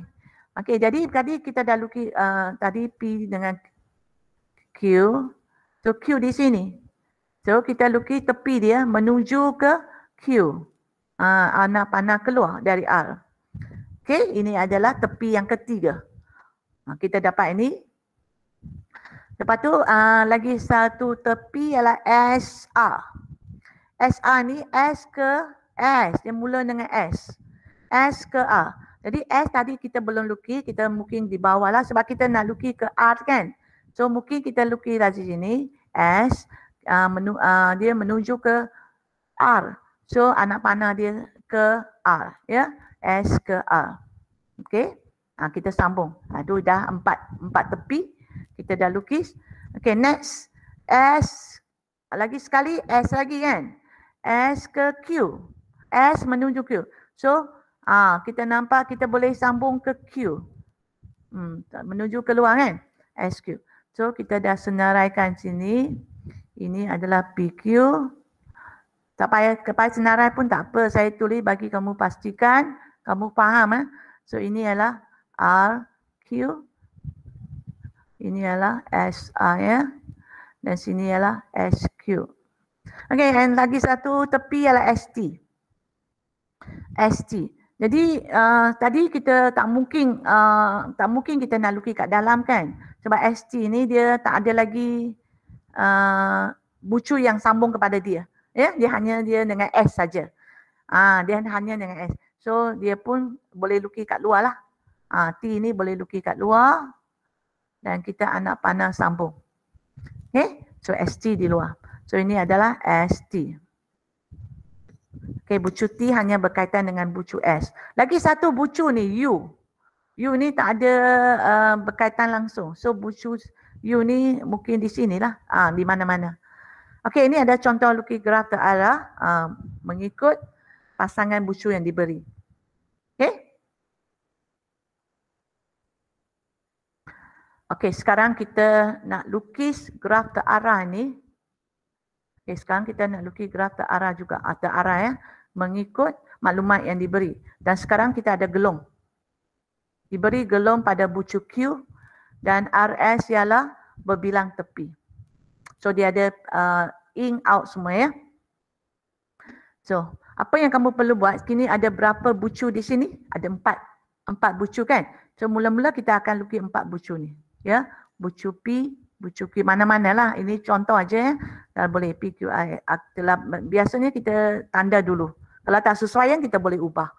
Okey, jadi tadi kita dah lukis tadi P dengan Q. So Q di sini. So kita lukis tepi dia menuju ke Q. Anak panah keluar dari R. Okey, ini adalah tepi yang ketiga. Kita dapat ini. Lepas tu lagi satu tepi ialah SR. SR ni S ke S. Dia mula dengan S. S ke A. Jadi S tadi kita belum lukis. Kita mungkin di bawah lah sebab kita nak lukis ke R kan. So mungkin kita lukis dari sini. S. Dia menuju ke R. So anak panah dia ke R. Ya. S ke R. Okey. Kita sambung. Itu dah empat tepi. Kita dah lukis. Okey, next. S. Lagi sekali S lagi kan. S ke Q. S menuju Q. So, kita nampak kita boleh sambung ke Q. Menuju keluar kan. SQ. So, kita dah senaraikan sini. Ini adalah PQ. Tak payah senarai pun tak apa. Saya tulis bagi kamu pastikan. Kamu faham. So, ini adalah RQ. Ini adalah SR ya. Dan sini adalah SQ. Okey, dan lagi satu tepi ialah ST. ST. Jadi tadi kita tak mungkin kita nak lukis kat dalam kan. Sebab ST ni dia tak ada lagi bucu yang sambung kepada dia. Ya, dia hanya dengan S saja. Dia hanya dengan S. So dia pun boleh lukis kat luar lah. T ni boleh lukis kat luar. Dan kita anak panah sambung. Okay, so ST di luar. So ini adalah ST. Okay, bucu T hanya berkaitan dengan bucu S. Lagi satu bucu ni U. U ni tak ada berkaitan langsung. So bucu U ni mungkin di sinilah, di mana-mana. Okey, ini ada contoh lukis graf terarah mengikut pasangan bucu yang diberi. Okey. Okey, sekarang kita nak lukis graf terarah ni. Okey, sekarang kita nak lukis graf terarah juga, terarah ya, mengikut maklumat yang diberi. Dan sekarang kita ada gelong. Diberi gelong pada bucu Q dan RS ialah berbilang tepi. So dia ada in out semua ya. So apa yang kamu perlu buat, kini ada berapa bucu di sini? Ada 4 bucu kan? So mula-mula kita akan lukis 4 bucu ni. Ya, bucu P, bucu Q, mana-mana lah. Ini contoh aja ya. Dan boleh P, Q, I. Biasanya kita tanda dulu. Kalau tak sesuai kita boleh ubah.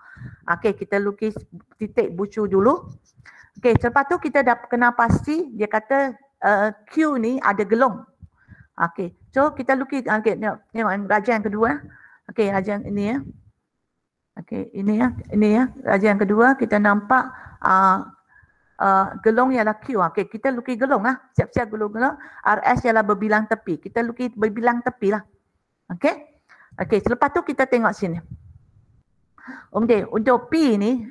Okey, kita lukis titik bucu dulu. Okey, selepas tu kita dah kena pasti dia kata Q ni ada gelong. Okey, so kita lukis, tengok raja yang kedua. Okey, raja yang ini ya. Okey, ini ya, raja yang kedua kita nampak gelong ialah Q. Okey, kita lukis gelong lah. Siap-siap gelong-gelong. RS ialah berbilang tepi. Kita lukis berbilang tepi lah. Okey. Okey, selepas tu kita tengok sini. Okey, untuk P ni,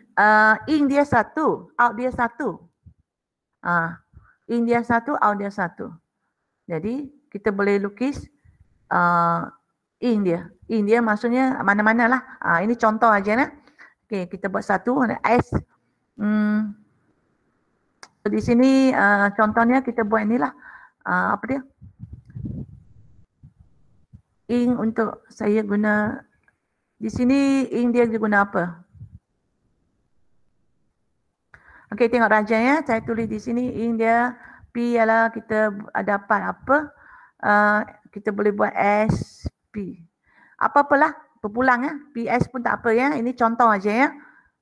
in dia 1, out dia 1. In dia 1, out dia 1. Jadi, kita boleh lukis in dia. In dia maksudnya mana-mana lah. Ini contoh aja lah. Okey, kita buat 1, S. Di sini contohnya kita buat inilah. Apa dia? In untuk saya guna di sini, in dia guna apa? Okey, tengok raja ya. Saya tulis di sini in dia P ialah kita dapat apa? Kita boleh buat SP. Apa-apalah berpulang ya. PS pun tak apa ya. Ini contoh aja ya.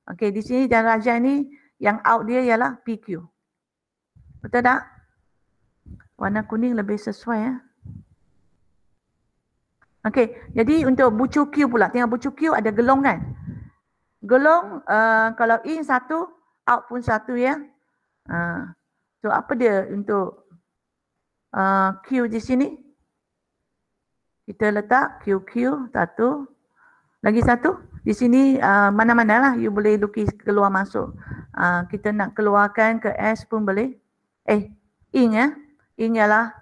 Okey, di sini dan raja ni yang out dia ialah PQ. Betul tak? Warna kuning lebih sesuai ya. Okey, jadi untuk bucu Q pula, tengok bucu Q ada gelong kan? Gelong kalau in 1, out pun 1 ya. So apa dia untuk Q di sini? Kita letak QQ 1. Lagi 1 di sini mana-mana lah you boleh lukis keluar masuk. Kita nak keluarkan ke S pun boleh. In ya. In ialah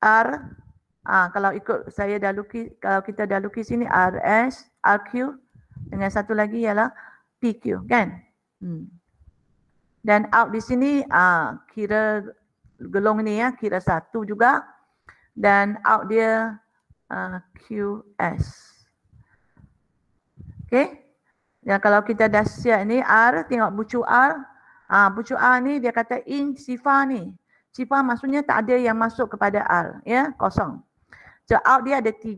R. Kalau ikut saya dah lukis, kalau kita dah lukis sini RS, RQ dengan satu lagi ialah PQ kan. Dan out di sini kira gelong ni ya, kira 1 juga. Dan out dia QS. Okey. Dan kalau kita dah siap ni R, tengok bucu R. Bucu R ni dia kata in sifar ni. Sifar maksudnya tak ada yang masuk kepada R ya, kosong. So out dia ada 3.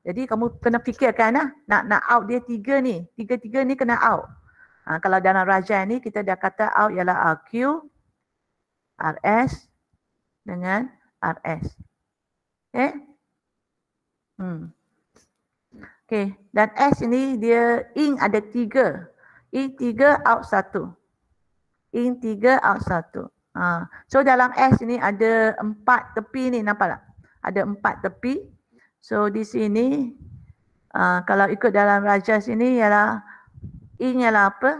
Jadi kamu kena fikirkan lah, nak out dia 3 ni. 3 ni kena out. Kalau dalam raja ni kita dah kata out ialah RQ, RS dengan RS. Okay. Okay. Dan S ini dia in ada 3. In 3 out 1. In 3 out 1. So dalam S ini ada 4 tepi ni, nampak tak? Ada 4 tepi. So di sini kalau ikut dalam raja sini ialah in ialah apa?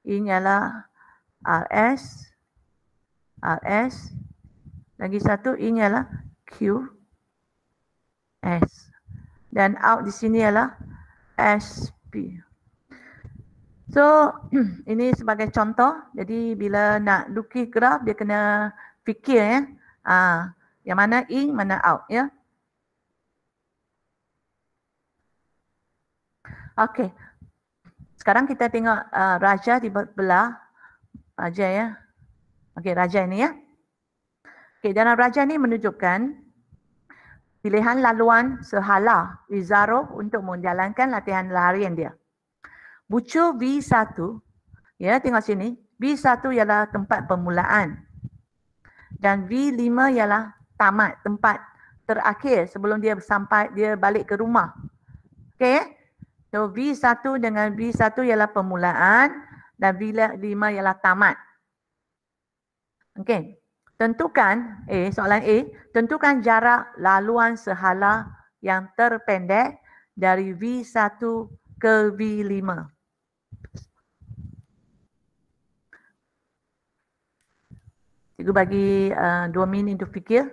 In ialah RS. RS. Lagi satu in ialah QS. Dan out di sini ialah SP. So ini sebagai contoh. Jadi bila nak lukis graf dia kena fikir ya. Yang mana in, mana out ya. Okey. Sekarang kita tengok raja di belah. Raja ya. Okey, raja ini ya. Okey, dalam raja ni menunjukkan pilihan laluan sehala Wizarov untuk menjalankan latihan larian dia. Bucu V1, ya tengok sini. V1 ialah tempat permulaan. Dan V5 ialah tamat, tempat terakhir sebelum dia sampai, dia balik ke rumah. Okey. So V1 dengan V1 ialah permulaan dan V5 ialah tamat. Okey. Tentukan soalan A, tentukan jarak laluan sehala yang terpendek dari V1 ke V5. Cikgu bagi 2 minit untuk fikir.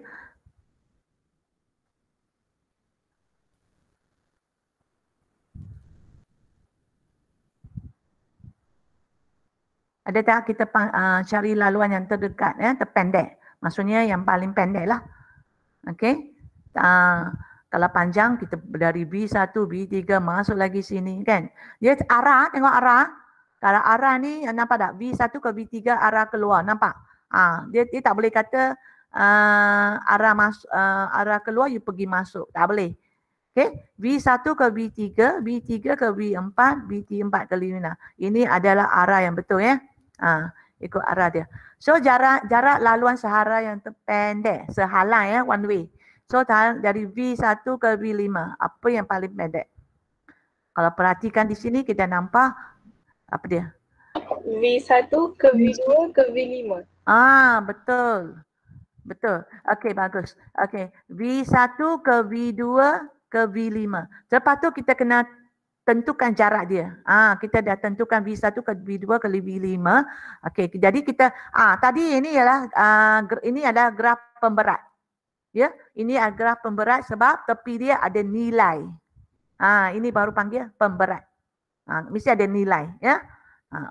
Ada tak kita cari laluan yang terdekat, terpendek. Maksudnya yang paling pendek lah. Okey. Kalau panjang kita dari B1, B3 masuk lagi sini kan. Dia arah, tengok arah. Kalau arah ni nampak tak? B1 ke B3 arah keluar, nampak? Dia tak boleh kata arah keluar you pergi masuk. Tak boleh. Okey, B1 ke B3, B3 ke B4, B4 ke B5. Ini adalah arah yang betul ya. Ikut arah dia. So jarak laluan sehala yang terpendek, sehala ya, one way. So dari V1 ke V5, apa yang paling pendek? Kalau perhatikan di sini kita nampak apa dia? V1 ke V2 ke V5. Betul. Betul. Okey, bagus. Okey, V1 ke V2 ke V5. Lepas tu kita kena tentukan jarak dia. Kita dah tentukan V1 ke V2 ke V5. Okey, jadi kita tadi ini adalah graf pemberat. Ya, ini adalah graf pemberat sebab tepi dia ada nilai. Ini baru panggil pemberat. Mesti ada nilai, ya.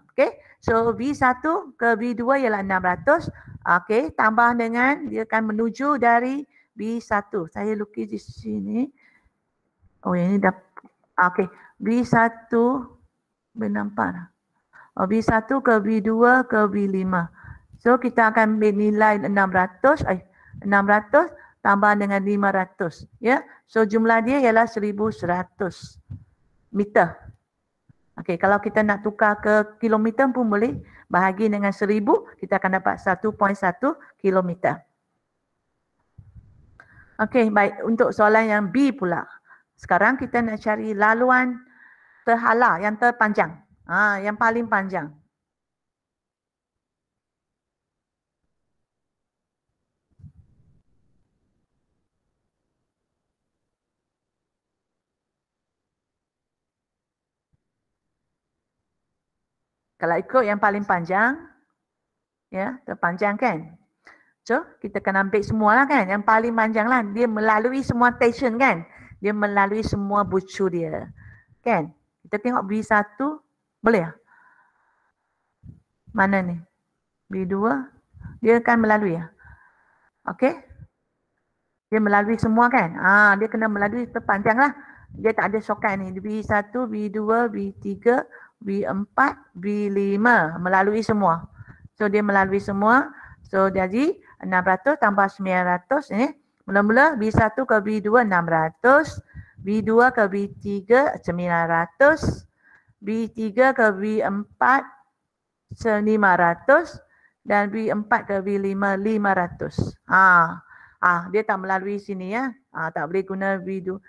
Okey. So V1 ke V2 ialah 600. Okey, tambah dengan dia akan menuju dari V1. Saya lukis di sini. Oh, ini dah okey. V1 bernampak. V1 ke V2 ke V5. So kita akan ambil nilai 600 tambah dengan 500, ya. So jumlah dia ialah 1100 meter. Okey, kalau kita nak tukar ke kilometer pun boleh. Bahagi dengan 1000, kita akan dapat 1.1 kilometer. Okey, baik. Untuk soalan yang B pula. Sekarang kita nak cari laluan terhala yang terpanjang. Yang paling panjang. Kalau ikut yang paling panjang, ya, terpanjang kan? So, kita kena ambil semua lah kan? Yang paling panjang lah. Dia melalui semua station kan? Dia melalui semua bucu dia. Kan? Kita tengok B1, boleh tak? Mana ni? B2, dia akan melalui ya? Okey? Dia melalui semua kan? Dia kena melalui terpanjang lah. Dia tak ada shortcut ni. B1, B2, B3, B4, B5. Melalui semua. So dia melalui semua. So jadi 600 tambah 900 ni. Mula-mula B1 ke B2 600. B2 ke B3 900. B3 ke B4 500. Dan B4 ke B5 500. Dia tak melalui sini ya. Tak boleh guna V2.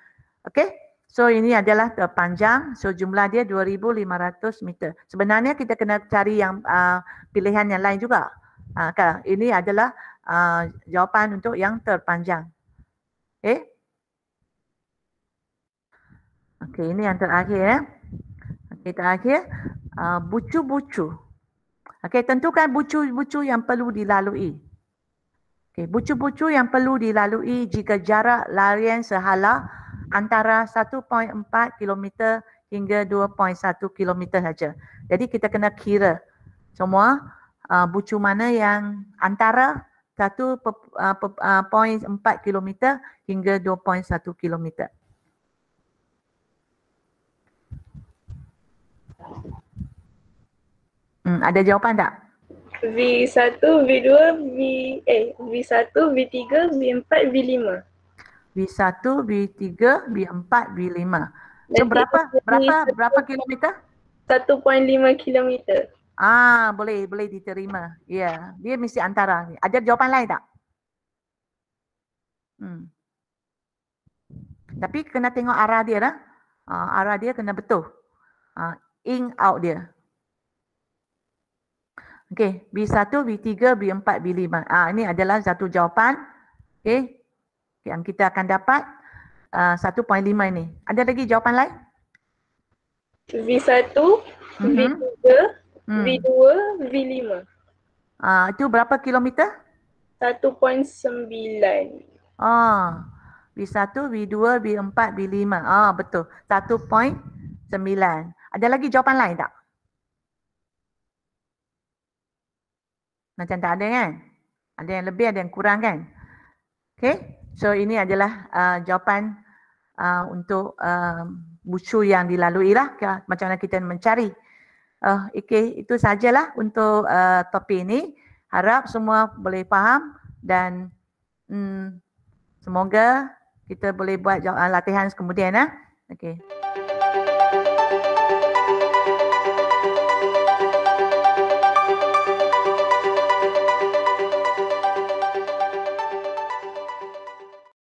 Okey. So ini adalah terpanjang. So jumlah dia 2500 meter. Sebenarnya kita kena cari yang pilihan yang lain juga. Ini adalah jawapan untuk yang terpanjang. Okey, ini yang terakhir ya. Okey, terakhir bucu-bucu. Okey, tentukan bucu-bucu yang perlu dilalui. Okay, bucu-bucu yang perlu dilalui jika jarak larian sehala antara 1.4 km hingga 2.1 km saja. Jadi kita kena kira semua bucu mana yang antara 1.4 km hingga 2.1 km. Ada jawapan tak? V1, V2, V1, V3, V4, V5. V1, V3, V4, V5. So berapa kilometer? 1.5 kilometer. Boleh diterima. Ya, dia mesti antara. Ada jawapan lain tak? Tapi kena tengok arah dia lah. Arah dia kena betul. In out dia. Okey, B1, B3, B4, B5. Ini adalah satu jawapan. Okey, yang kita akan dapat 1.5 ini. Ada lagi jawapan lain? V1, Mhm. V3, V2, V5. Itu berapa kilometer? 1.9. B1, B2, B4, B5. Betul. 1.9. Ada lagi jawapan lain tak? Macam tak ada kan? Ada yang lebih, ada yang kurang kan? Okay. So ini adalah jawapan untuk busu yang dilalui lah. Macam mana kita mencari. Okay. Itu sajalah untuk topik ini. Harap semua boleh faham dan semoga kita boleh buat latihan kemudian. Okay.